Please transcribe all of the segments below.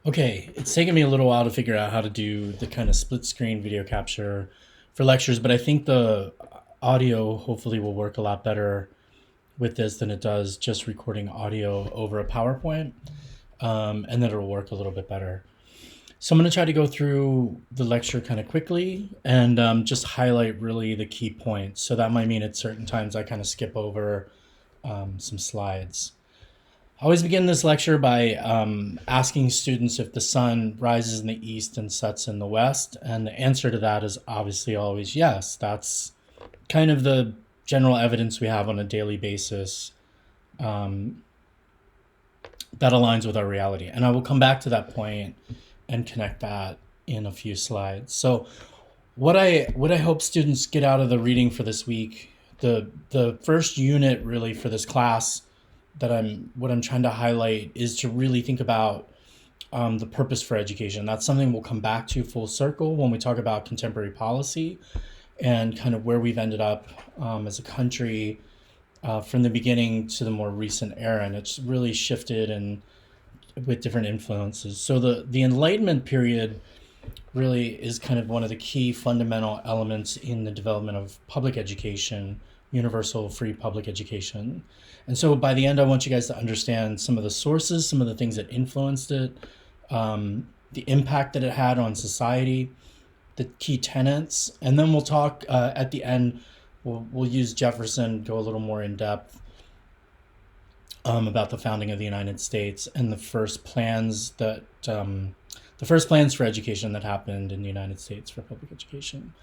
Okay, it's taken me a little while to figure out how to do the kind of split screen video capture for lectures, but I think the audio hopefully will work a lot better with this than it does just recording audio over a PowerPoint, and then it'll work a little bit better. So I'm going to try to go through the lecture kind of quickly and just highlight really the key points. So that might mean at certain times I kind of skip over some slides. I always begin this lecture by asking students if the sun rises in the east and sets in the west. And the answer to that is obviously always yes. That's kind of the general evidence we have on a daily basis um, that aligns with our reality. And I will come back to that point and connect that in a few slides. So, what I hope students get out of the reading for this week, the first unit really for this class that I'm trying to highlight is to really think about the purpose for education. That's something we'll come back to full circle when we talk about contemporary policy and kind of where we've ended up as a country from the beginning to the more recent era, and it's really shifted and with different influences. So the Enlightenment period really is kind of one of the key fundamental elements in the development of public education, universal free public education. And so by the end, I want you guys to understand some of the sources, some of the things that influenced it, the impact that it had on society, the key tenets, and then we'll talk at the end. We'll use Jefferson, go a little more in depth about the founding of the United States and the first plans for education that happened in the United States for public education.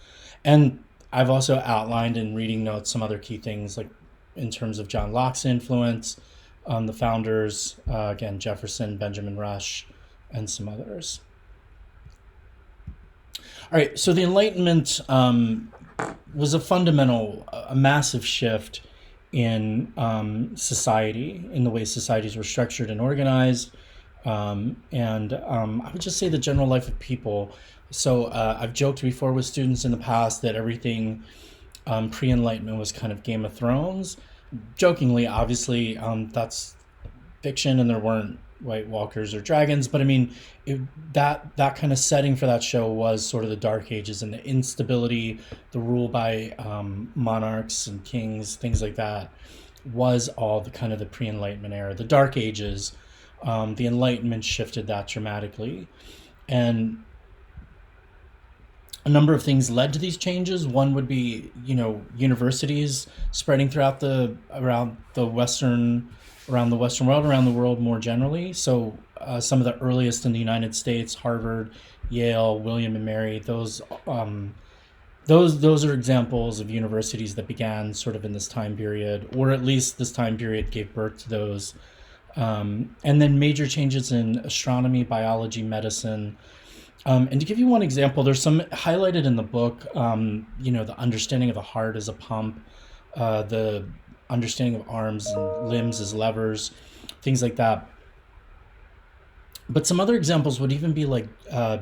And I've also outlined in reading notes some other key things like in terms of John Locke's influence, the founders, again, Jefferson, Benjamin Rush, and some others. All right, so the Enlightenment was a fundamental, a massive shift in society, in the way societies were structured and organized. I would just say the general life of people. So I've joked before with students in the past that everything pre-Enlightenment was kind of Game of Thrones. Jokingly, obviously, that's fiction, and there weren't White Walkers or dragons. But I mean, that kind of setting for that show was sort of the Dark Ages and the instability, the rule by monarchs and kings, things like that, was all the kind of the pre-Enlightenment era. The Dark Ages, the Enlightenment shifted that dramatically, and a number of things led to these changes. One would be, universities spreading throughout around the Western world, around the world more generally. So some of the earliest in the United States, Harvard, Yale, William and Mary, those are examples of universities that began sort of in this time period, or at least this time period gave birth to those. And then major changes in astronomy, biology, medicine. And to give you one example, there's some highlighted in the book, the understanding of the heart as a pump, the understanding of arms and limbs as levers, things like that. But some other examples would even be like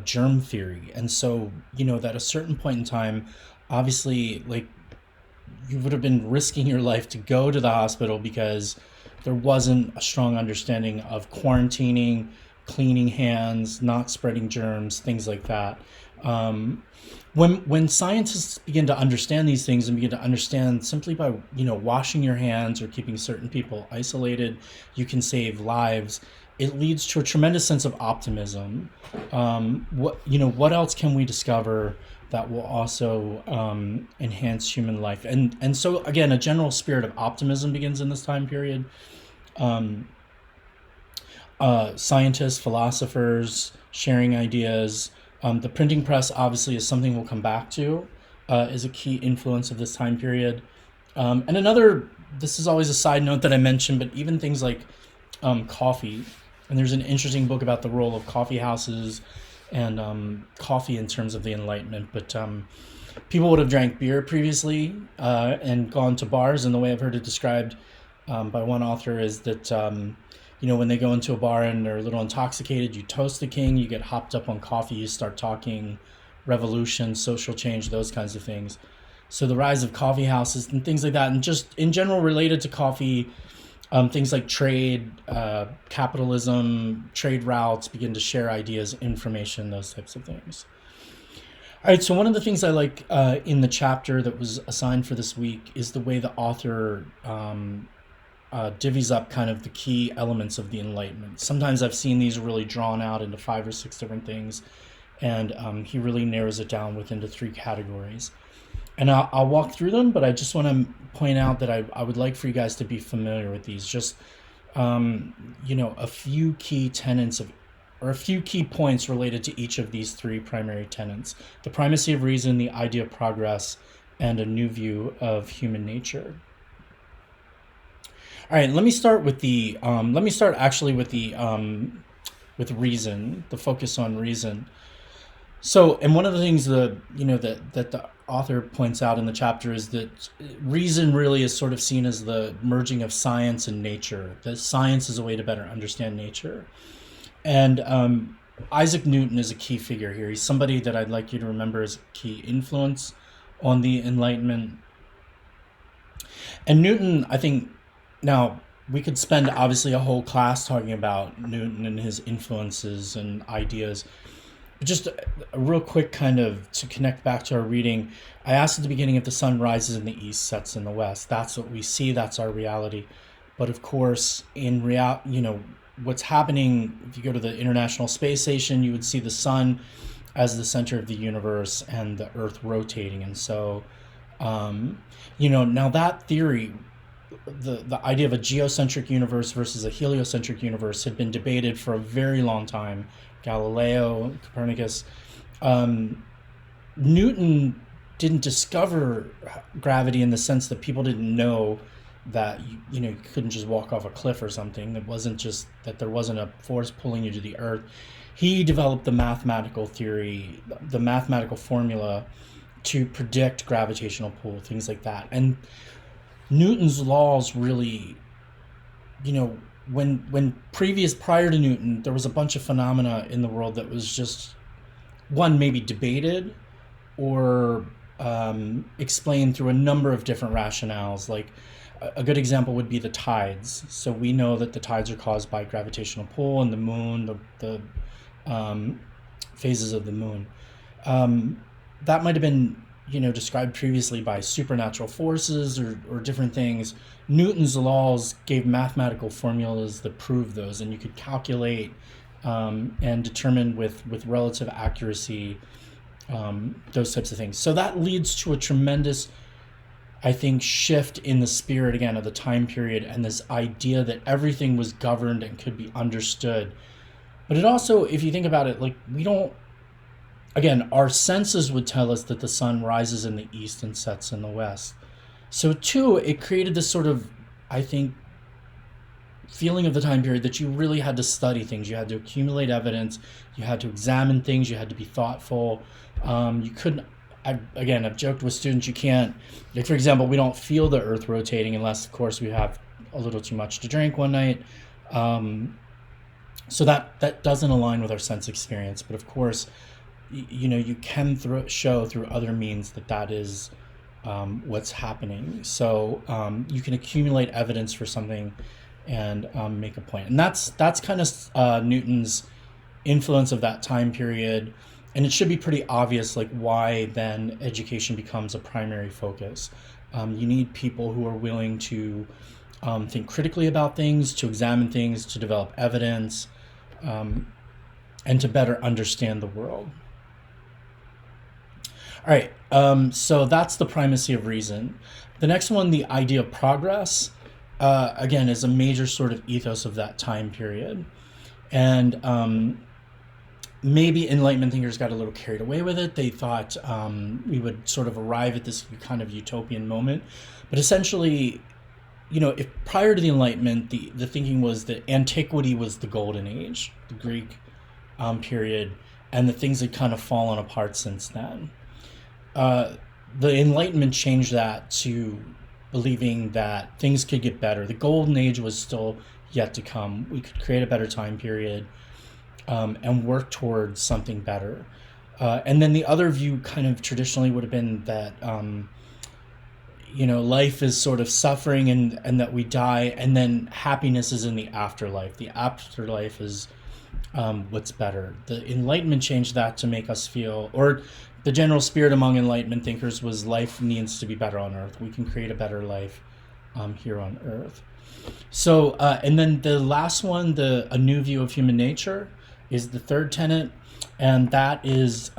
germ theory. And so, that at a certain point in time, obviously, like you would have been risking your life to go to the hospital because there wasn't a strong understanding of quarantining, cleaning hands, not spreading germs, things like that. Um, when scientists begin to understand these things and begin to understand simply by washing your hands or keeping certain people isolated, you can save lives. It leads to a tremendous sense of optimism. What else can we discover that will also enhance human life? And so again, a general spirit of optimism begins in this time period. Um, Scientists, philosophers sharing ideas. The printing press obviously is something we'll come back to, is a key influence of this time period. And another, this is always a side note that I mentioned, but even things like coffee. And there's an interesting book about the role of coffee houses and coffee in terms of the Enlightenment. But people would have drank beer previously and gone to bars, and the way I've heard it described by one author is that when they go into a bar and they're a little intoxicated, you toast the king, you get hopped up on coffee, you start talking revolution, social change, those kinds of things. So the rise of coffee houses and things like that, and just in general related to coffee, Things like trade, capitalism, trade routes, begin to share ideas, information, those types of things. All right, so one of the things I like in the chapter that was assigned for this week is the way the author divvies up kind of the key elements of the Enlightenment. Sometimes I've seen these really drawn out into 5 or 6 different things, and he really narrows it down within the 3 categories. And I'll walk through them, but I just want to point out that I would like for you guys to be familiar with these. Just a few key tenets of, or a few key points related to each of these 3 primary tenets: the primacy of reason, the idea of progress, and a new view of human nature. All right, let me start with the. Let me start actually with reason, the focus on reason. So, and one of the things that the author points out in the chapter is that reason really is sort of seen as the merging of science and nature. That science is a way to better understand nature, and Isaac Newton is a key figure here. He's somebody that I'd like you to remember as a key influence on the Enlightenment. And Newton, I think, now we could spend obviously a whole class talking about Newton and his influences and ideas. Just a real quick kind of to connect back to our reading, I asked at the beginning, if the sun rises in the east, sets in the west. That's what we see. That's our reality. But of course, in what's happening, if you go to the International Space Station, you would see the sun as the center of the universe and the earth rotating. And so, now that theory, the idea of a geocentric universe versus a heliocentric universe, had been debated for a very long time. Galileo, Copernicus. Newton didn't discover gravity in the sense that people didn't know that you couldn't just walk off a cliff or something. It wasn't just that there wasn't a force pulling you to the earth. He developed the mathematical theory, the mathematical formula to predict gravitational pull, things like that. And Newton's laws really, prior to Newton, there was a bunch of phenomena in the world that was just, one, maybe debated or explained through a number of different rationales. Like a good example would be the tides. So we know that the tides are caused by gravitational pull and the moon, the phases of the moon. That might have been described previously by supernatural forces or different things. Newton's laws gave mathematical formulas that proved those, and you could calculate and determine with relative accuracy those types of things. So that leads to a tremendous, I think, shift in the spirit, again, of the time period, and this idea that everything was governed and could be understood. But it also, if you think about it, like, we don't, again, our senses would tell us that the sun rises in the east and sets in the west. So too, it created this sort of, I think, feeling of the time period that you really had to study things. You had to accumulate evidence. You had to examine things. You had to be thoughtful. You couldn't, I've joked with students, you can't, like, for example, we don't feel the earth rotating unless, of course, we have a little too much to drink one night. So that doesn't align with our sense experience. But of course, you can show through other means that is what's happening. So you can accumulate evidence for something and make a point. And that's kind of Newton's influence of that time period. And it should be pretty obvious, like, why then education becomes a primary focus. You need people who are willing to think critically about things, to examine things, to develop evidence, and to better understand the world. All right, so that's the primacy of reason. The next one, the idea of progress, again, is a major sort of ethos of that time period. And maybe Enlightenment thinkers got a little carried away with it. They thought we would sort of arrive at this kind of utopian moment. But essentially, if prior to the Enlightenment, the thinking was that antiquity was the golden age, the Greek period, and the things had kind of fallen apart since then. The Enlightenment changed that to believing that things could get better. The golden age was still yet to come. We could create a better time period and work towards something better. And then the other view kind of traditionally would have been that, life is sort of suffering, and that we die, and then happiness is in the afterlife. The afterlife is what's better. The Enlightenment changed that to make us feel, or the general spirit among Enlightenment thinkers was, life needs to be better on Earth. We can create a better life here on Earth. So, and then the last one, A New View of Human Nature, is the third tenet. And that is,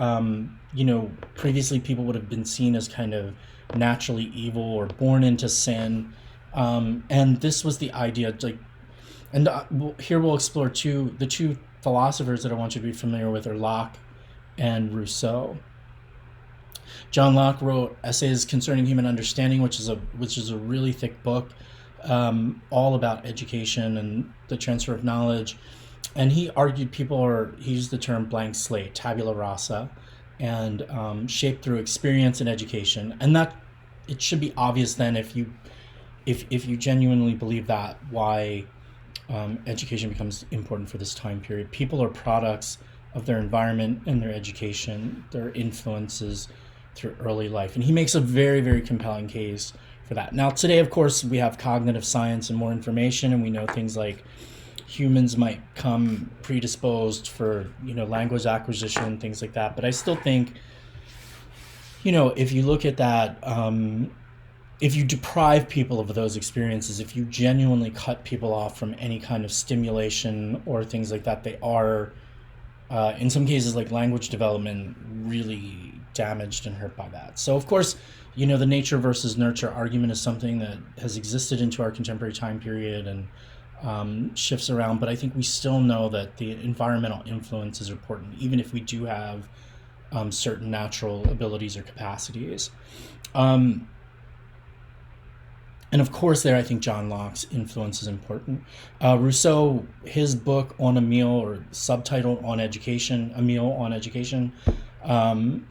previously people would have been seen as kind of naturally evil or born into sin. And this was the idea, and here we'll explore the two philosophers that I want you to be familiar with are Locke and Rousseau. John Locke wrote Essays Concerning Human Understanding, which is a really thick book, all about education and the transfer of knowledge. And he argued he used the term blank slate, tabula rasa, and shaped through experience and education. And that it should be obvious then, if you genuinely believe that, why education becomes important for this time period. People are products of their environment and their education, their influences through early life. And he makes a very, very compelling case for that. Now, today, of course, we have cognitive science and more information, and we know things like humans might come predisposed for, language acquisition, things like that. But I still think, if you look at that, if you deprive people of those experiences, if you genuinely cut people off from any kind of stimulation or things like that, they are, in some cases, like language development, really damaged and hurt by that. So, of course, the nature versus nurture argument is something that has existed into our contemporary time period and shifts around. But I think we still know that the environmental influence is important, even if we do have certain natural abilities or capacities. And of course, there, I think John Locke's influence is important. Rousseau, his book On Emile, or subtitle On Education, Emile on Education, again,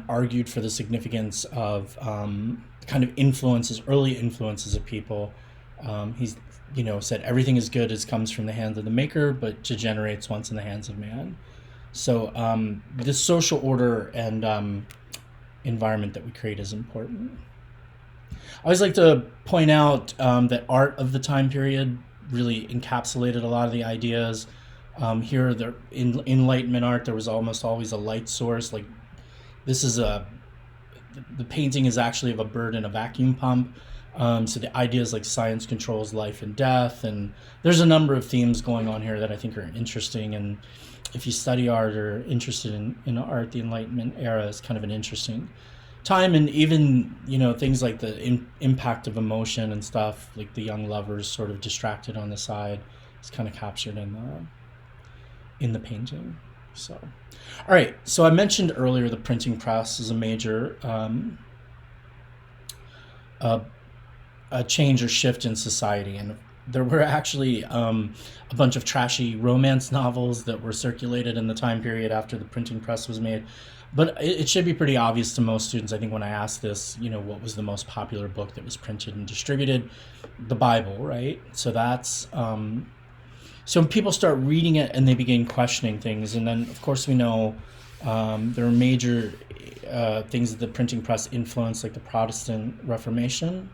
argued for the significance of kind of early influences of people. He's, said everything is good as comes from the hands of the maker, but degenerates once in the hands of man. So the social order and environment that we create is important. I always like to point out that art of the time period really encapsulated a lot of the ideas. Here, in Enlightenment art, there was almost always a light source. Like this is the painting is actually of a bird in a vacuum pump. So the ideas like science controls life and death, and there's a number of themes going on here that I think are interesting. And if you study art or interested in art, the Enlightenment era is kind of an interesting time. And even things like the impact of emotion and stuff, like the young lovers sort of distracted on the side, is kind of captured in the painting. So, all right. So I mentioned earlier the printing press is a major a change or shift in society, and there were actually a bunch of trashy romance novels that were circulated in the time period after the printing press was made. But it should be pretty obvious to most students, I think, when I ask this, what was the most popular book that was printed and distributed? The Bible, right? So that's so people start reading it and they begin questioning things. And then, of course, we know there are major things that the printing press influenced, like the Protestant Reformation.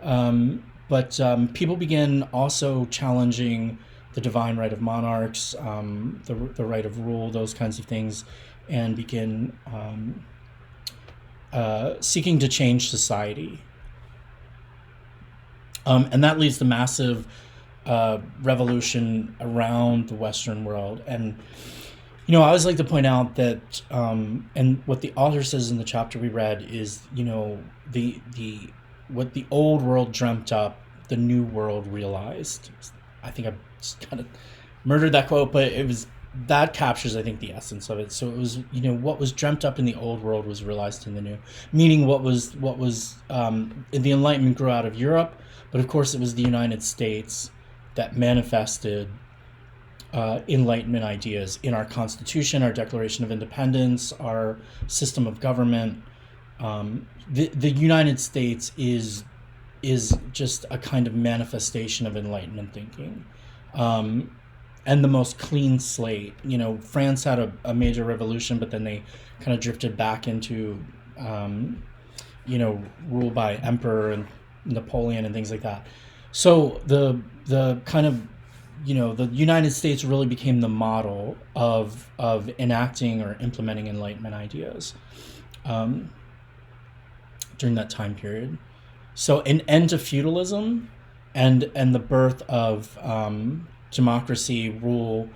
But people begin also challenging the divine right of monarchs, the right of rule, those kinds of things, and begin seeking to change society. And that leads to massive revolution around the Western world. And, I always like to point out that, and what the author says in the chapter we read is, what the old world dreamt up, the new world realized. I think I just kind of murdered that quote, but that captures, I think, the essence of it. So it was, what was dreamt up in the old world was realized in the new. Meaning what was the Enlightenment grew out of Europe, but of course it was the United States that manifested Enlightenment ideas in our Constitution, our Declaration of Independence, our system of government. The United States is just a kind of manifestation of Enlightenment thinking, and the most clean slate. France had a major revolution, but then they kind of drifted back into rule by emperor and Napoleon and things like that. So the kind of the United States really became the model of enacting or implementing Enlightenment ideas um, during that time period. So an end to feudalism and the birth of democracy, rule,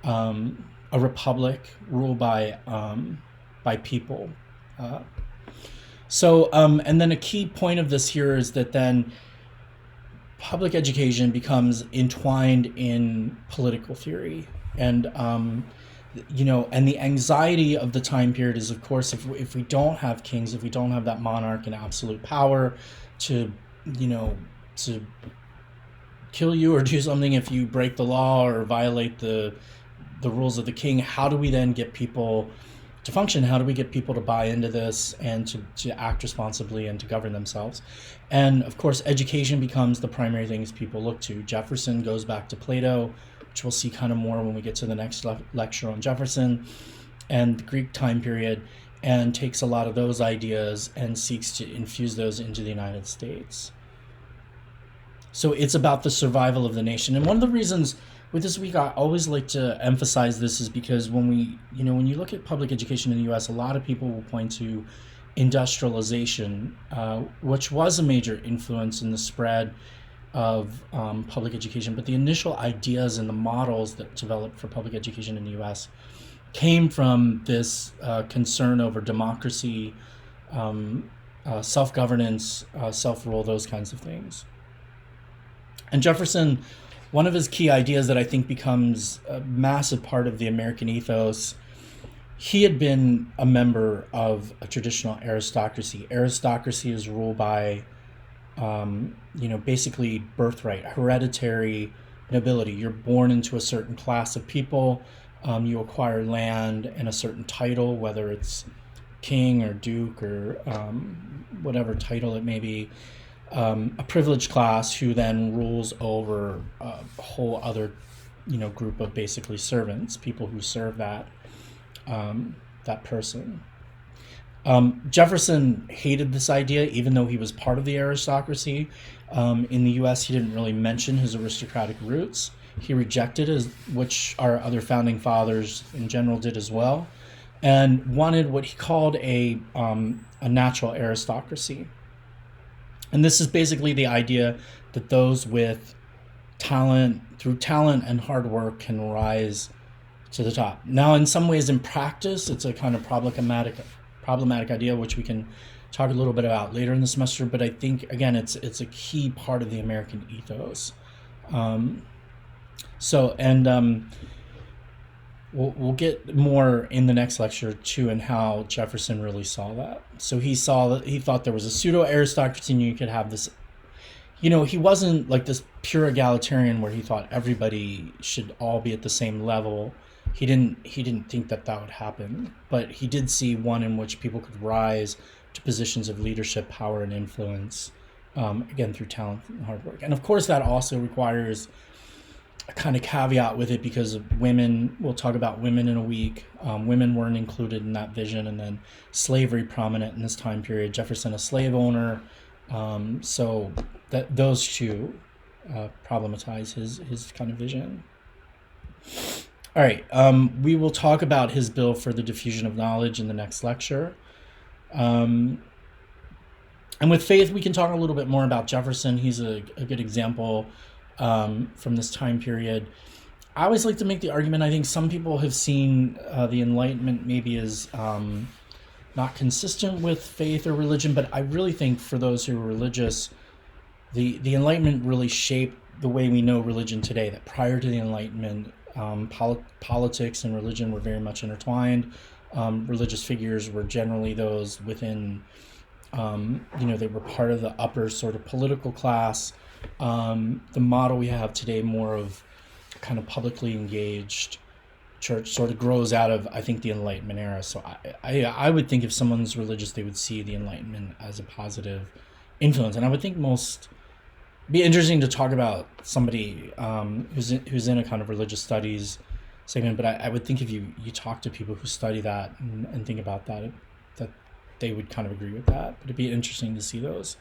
a republic, rule by people. Uh, and then a key point of this here is that then public education becomes entwined in political theory, and and the anxiety of the time period is, of course, if we don't have kings, if we don't have that monarch in absolute power to you know to kill you or do something if you break the law or violate the rules of the king, how do we then get people to function? How do we get people to buy into this and to act responsibly and to govern themselves? And of course, education becomes the primary things people look to. Jefferson goes back to Plato, which we'll see kind of more when we get to the next lecture on Jefferson and the Greek time period, and takes a lot of those ideas and seeks to infuse those into the United States. So it's about the survival of the nation. And one of the reasons with this week I always like to emphasize this is because when when you look at public education in the US, a lot of people will point to industrialization, which was a major influence in the spread of public education. But the initial ideas and the models that developed for public education in the US came from this concern over democracy, self-governance, self-rule, those kinds of things. And Jefferson, one of his key ideas that I think becomes a massive part of the American ethos, he had been a member of a traditional aristocracy. Aristocracy is ruled by, basically birthright, hereditary nobility. You're born into a certain class of people. You acquire land and a certain title, whether it's king or duke or whatever title it may be. A privileged class who then rules over a whole other, group of basically servants, people who serve that person. Jefferson hated this idea, even though he was part of the aristocracy. In the U.S., he didn't really mention his aristocratic roots. He rejected it, which our other founding fathers in general did as well, and wanted what he called a natural aristocracy. And this is basically the idea that those with talent, through talent and hard work, can rise to the top. Now, in some ways, in practice, it's a kind of problematic idea, which we can talk a little bit about later in the semester. But I think, again, it's a key part of the American ethos. We'll get more in the next lecture too, and how Jefferson really saw that. So he thought there was a pseudo aristocracy, and you could have this. He wasn't like this pure egalitarian where he thought everybody should all be at the same level. He didn't think that would happen, but he did see one in which people could rise to positions of leadership, power, and influence, again through talent and hard work. And of course, that also requires a kind of caveat with it, because of women. We'll talk about women in a week. Women weren't included in that vision, and then slavery prominent in this time period. Jefferson, a slave owner, so that those two problematize his kind of vision. All right, we will talk about his bill for the diffusion of knowledge in the next lecture. And with faith, we can talk a little bit more about Jefferson. He's a good example from this time period. I always like to make the argument, I think some people have seen the Enlightenment maybe as not consistent with faith or religion, but I really think for those who are religious, the Enlightenment really shaped the way we know religion today. That prior to the Enlightenment, politics and religion were very much intertwined. Religious figures were generally those within, they were part of the upper sort of political class. The model we have today, more of kind of publicly engaged church, sort of grows out of, I think, the Enlightenment era. So I would think if someone's religious, they would see the Enlightenment as a positive influence. And I would think be interesting to talk about somebody who's in a kind of religious studies segment. But I would think if you talk to people who study that and think about that they would kind of agree with that. But it'd be interesting to see those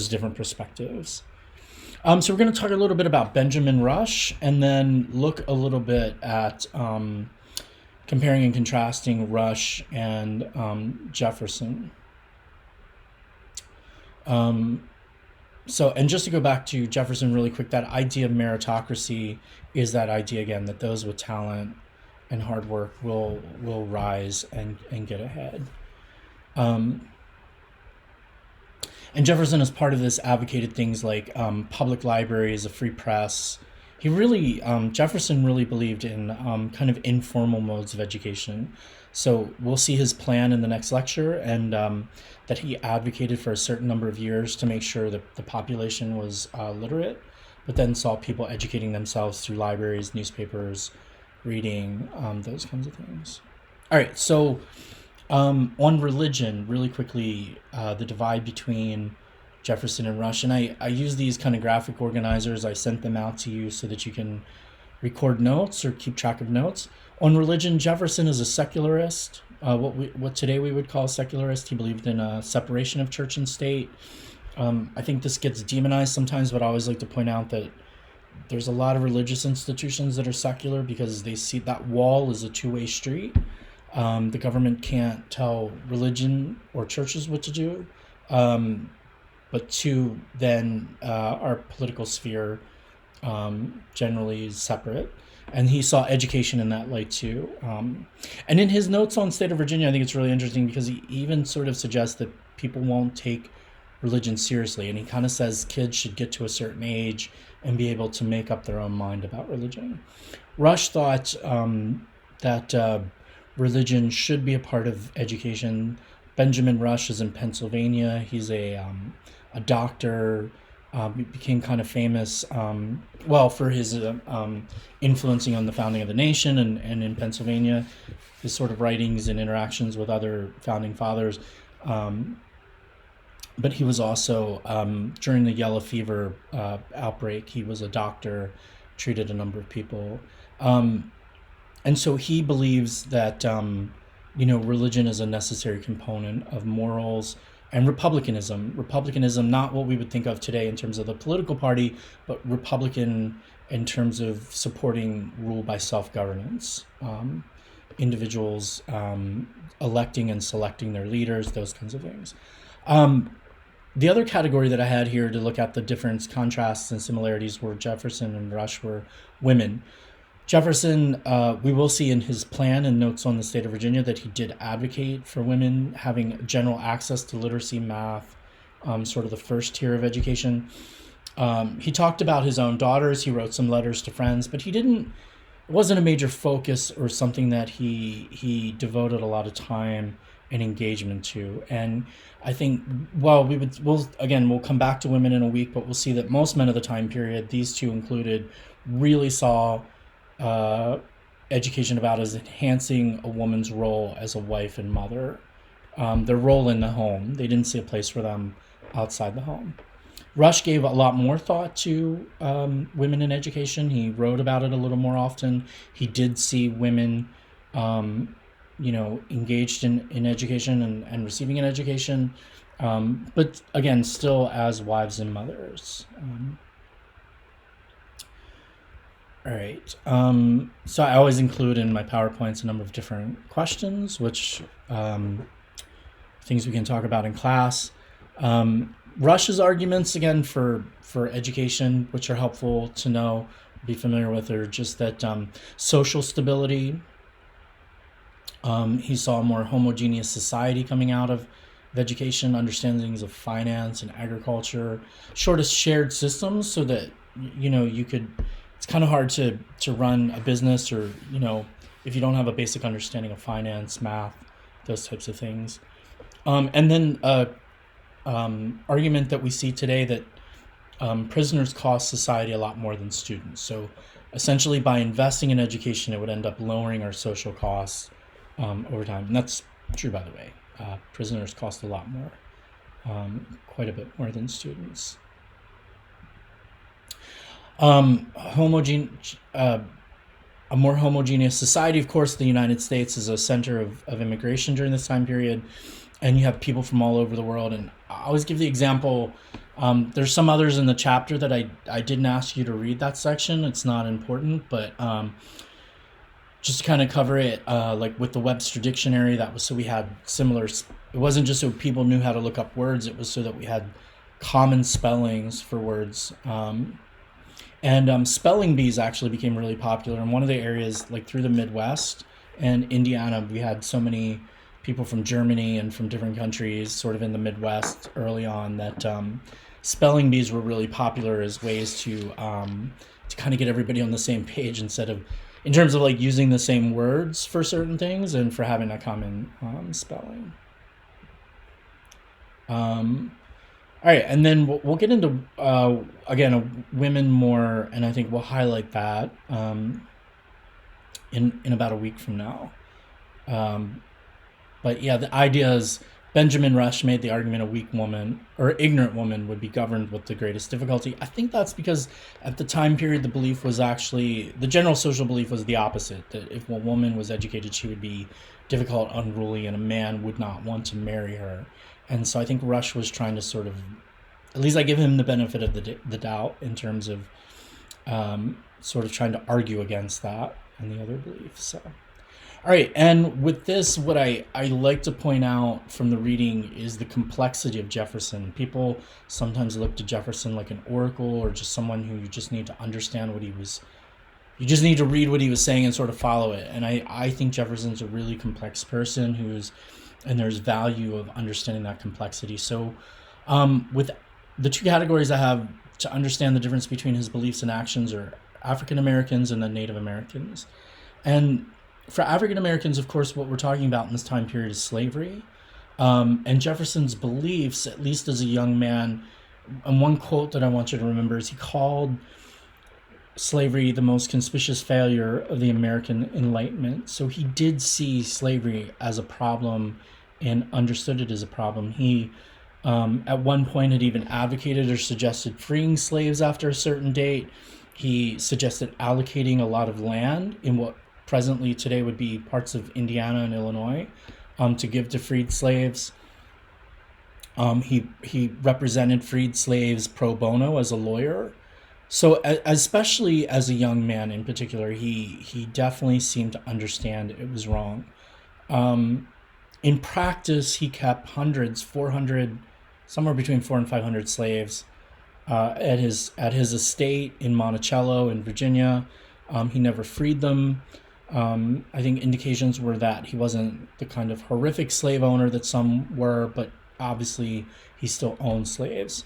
different perspectives. So we're going to talk a little bit about Benjamin Rush, and then look a little bit at comparing and contrasting Rush and Jefferson. And just to go back to Jefferson really quick, that idea of meritocracy is that idea again that those with talent and hard work will rise and get ahead. And Jefferson, as part of this, advocated things like public libraries, a free press. He really, Jefferson really believed in kind of informal modes of education. So we'll see his plan in the next lecture, and that he advocated for a certain number of years to make sure that the population was literate, but then saw people educating themselves through libraries, newspapers, reading, those kinds of things. All right, so on religion, really quickly, the divide between Jefferson and Rush. And I use these kind of graphic organizers. I sent them out to you so that you can record notes or keep track of notes. On religion, Jefferson is a secularist, what today we would call a secularist. He believed in a separation of church and state. I think this gets demonized sometimes, but I always like to point out that there's a lot of religious institutions that are secular because they see that wall is a two-way street. The government can't tell religion or churches what to do, but two, then our political sphere generally is separate. And he saw education in that light too. And in his notes on state of Virginia, I think it's really interesting because he even sort of suggests that people won't take religion seriously. And he kind of says kids should get to a certain age and be able to make up their own mind about religion. Rush thought that religion should be a part of education. Benjamin Rush is in Pennsylvania. He's a doctor. He became kind of famous, for his influencing on the founding of the nation and in Pennsylvania, his sort of writings and interactions with other founding fathers. But he was also, during the yellow fever outbreak, he was a doctor, treated a number of people. And so he believes that, religion is a necessary component of morals and republicanism. Republicanism, not what we would think of today in terms of the political party, but Republican in terms of supporting rule by self-governance. Individuals electing and selecting their leaders, those kinds of things. The other category that I had here to look at the difference, contrasts, and similarities were Jefferson and Rush were women. Jefferson, we will see in his plan and notes on the state of Virginia that he did advocate for women having general access to literacy, math, sort of the first tier of education. He talked about his own daughters. He wrote some letters to friends, but it wasn't a major focus or something that he devoted a lot of time and engagement to. And I think, we'll come back to women in a week, but we'll see that most men of the time period, these two included, really saw education about as enhancing a woman's role as a wife and mother, their role in the home. They didn't see a place for them outside the home. Rush gave a lot more thought to women in education. He wrote about it a little more often. He did see women, engaged in education and receiving an education, but again, still as wives and mothers. All right. So I always include in my PowerPoints a number of different questions, which things we can talk about in class. Rush's arguments, again, for education, which are helpful to know, be familiar with, are just that social stability. He saw a more homogeneous society coming out of education, understandings of finance and agriculture, shared systems so that, you could... It's kind of hard to run a business or, if you don't have a basic understanding of finance, math, those types of things. And then argument that we see today that prisoners cost society a lot more than students. So essentially by investing in education, it would end up lowering our social costs over time. And that's true, by the way. Prisoners cost a lot more, quite a bit more than students. A more homogeneous society. Of course, the United States is a center of immigration during this time period. and you have people from all over the world. And I always give the example. There's some others in the chapter that I didn't ask you to read that section. It's not important, but just to kind of cover it, like with the Webster Dictionary, that was so we had similar. It wasn't just so people knew how to look up words; it was so that we had common spellings for words. And spelling bees actually became really popular in one of the areas, like through the Midwest and Indiana. We had so many people from Germany and from different countries, sort of in the Midwest early on, that spelling bees were really popular as ways to kind of get everybody on the same page instead of in terms of like using the same words for certain things and for having a common spelling. Um, all right, and then we'll get into again women more, and I think we'll highlight that in about a week from now. Um, but yeah, the idea is Benjamin Rush made the argument a weak woman or ignorant woman would be governed with the greatest difficulty. I think that's because at the time period, the belief was actually the general social belief was the opposite, that if a woman was educated, she would be difficult, unruly, and a man would not want to marry her. And so I think Rush was trying to sort of, at least I give him the benefit of the doubt in terms of sort of trying to argue against that and the other beliefs. So. All right, and with this, what I like to point out from the reading is the complexity of Jefferson. People sometimes look to Jefferson like an oracle or just someone who you just need to understand what he was, you just need to read what he was saying and sort of follow it. And I think Jefferson's a really complex person and there's value of understanding that complexity. So with the two categories I have to understand the difference between his beliefs and actions are African Americans and then Native Americans. And for African Americans, of course, what we're talking about in this time period is slavery. And Jefferson's beliefs, at least as a young man, and one quote that I want you to remember is he called slavery the most conspicuous failure of the American Enlightenment. So he did see slavery as a problem and understood it as a problem. He, at one point, had even advocated or suggested freeing slaves after a certain date. He suggested allocating a lot of land in what presently today would be parts of Indiana and Illinois to give to freed slaves. He represented freed slaves pro bono as a lawyer. So especially as a young man in particular, he definitely seemed to understand it was wrong. In practice, he kept hundreds, 400, somewhere between 400 and 500 slaves at his estate in Monticello in Virginia. He never freed them. I think indications were that he wasn't the kind of horrific slave owner that some were, but obviously he still owned slaves.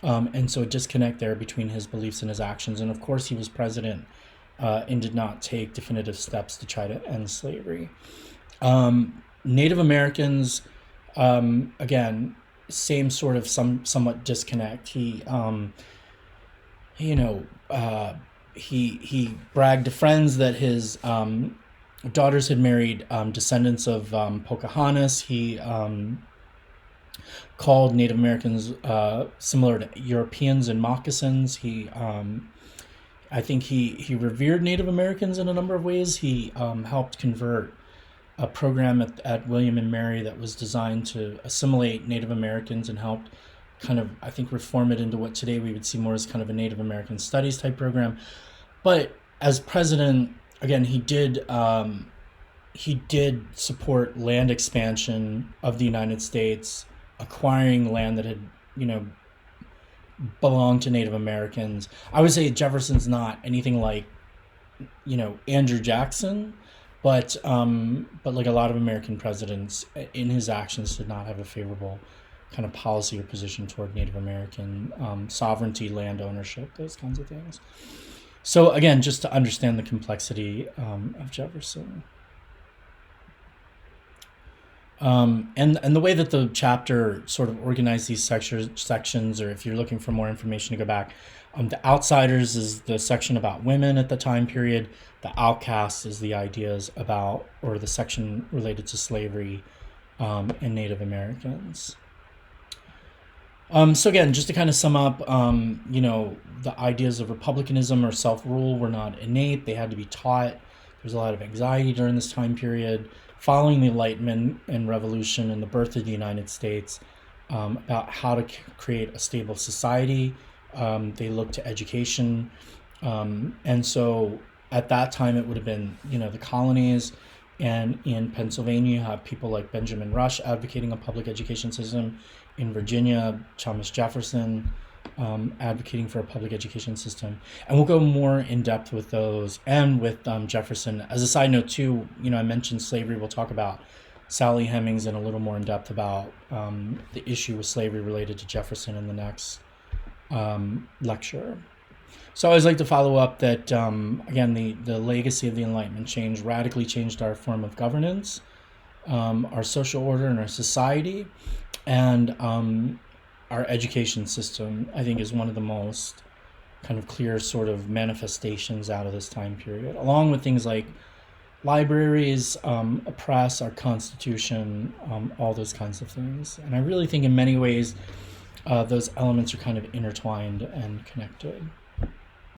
And so a disconnect there between his beliefs and his actions. And of course, he was president and did not take definitive steps to try to end slavery. Native Americans, again, same sort of somewhat disconnect. You know, he bragged to friends that his daughters had married descendants of Pocahontas. He called Native Americans similar to Europeans and moccasins. I think he revered Native Americans in a number of ways. He helped convert a program at William and Mary that was designed to assimilate Native Americans and helped kind of, I think, reform it into what today we would see more as kind of a Native American studies type program. But as president, again, he did support land expansion of the United States, acquiring land that had, belonged to Native Americans. I would say Jefferson's not anything like, Andrew Jackson, but like a lot of American presidents, in his actions did not have a favorable kind of policy or position toward Native American sovereignty, land ownership, those kinds of things. So again, just to understand the complexity of Jefferson. And the way that the chapter sort of organized these sections, or if you're looking for more information to go back, the Outsiders is the section about women at the time period. The Outcasts is the ideas about, or the section related to slavery and Native Americans. So again, just to kind of sum up, the ideas of republicanism or self-rule were not innate. They had to be taught. There's a lot of anxiety during this time period, following the Enlightenment and Revolution and the birth of the United States, about how to create a stable society. They looked to education. And so at that time, it would have been, the colonies. And in Pennsylvania, you have people like Benjamin Rush advocating a public education system. In Virginia, Thomas Jefferson advocating for a public education system. And we'll go more in depth with those and with Jefferson. As a side note, too, I mentioned slavery. We'll talk about Sally Hemings in a little more in depth about the issue with slavery related to Jefferson in the next lecture. So I always like to follow up that, again, the legacy of the Enlightenment radically changed our form of governance, our social order and our society, and our education system, I think, is one of the most kind of clear sort of manifestations out of this time period, along with things like libraries, a press, our constitution, all those kinds of things. And I really think in many ways, those elements are kind of intertwined and connected.